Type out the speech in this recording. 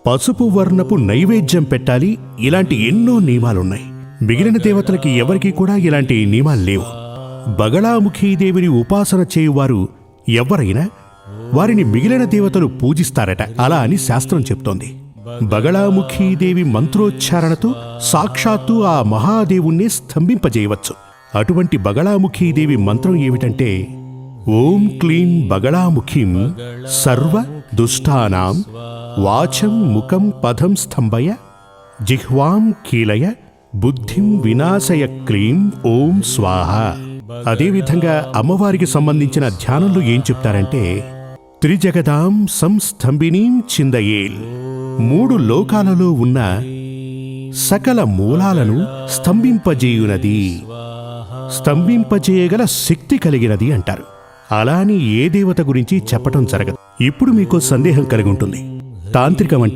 పసుపు వర్ణపు నైవేద్యం పెట్టాలి. ఇలాంటి ఎన్నో నియమాలున్నాయి. మిగిలిన దేవతలకి ఎవరికీ కూడా ఇలాంటి నియమాలు లేవు. బగళాముఖీదేవిని ఉపాసన చేయువారు ఎవరైనా వారిని మిగిలిన దేవతలు పూజిస్తారట. అలా అని శాస్త్రం చెప్తోంది. బగళాముఖీదేవి మంత్రోచ్చారణతో సాక్షాత్తు ఆ మహాదేవుణ్ణి స్తంభింపజేయవచ్చు. అటువంటి బగళాముఖీదేవి మంత్రం ఏమిటంటే, ఓం క్లీం బగళాముఖీం సర్వ దుష్టానాం వాచం ముఖం పదం స్తంభయ జిహ్వాం కీలయ బుద్ధిం వినాశయ క్లీం ఓం స్వాహ. అదేవిధంగా అమ్మవారికి సంబంధించిన ధ్యానంలో ఏం చెప్తారంటే, త్రిజగదాం సంస్తంభినీం చిందయేల్, 3 లోకాలలో ఉన్న సకల మూలాలను స్తంభింపజేయునది, స్తంభింపజేయగల శక్తి కలిగినది అంటారు. అలా అని ఏ దేవత గురించి చెప్పటం జరగదు. ఇప్పుడు మీకు సందేహం కలిగి ఉంటుంది, తాంత్రికం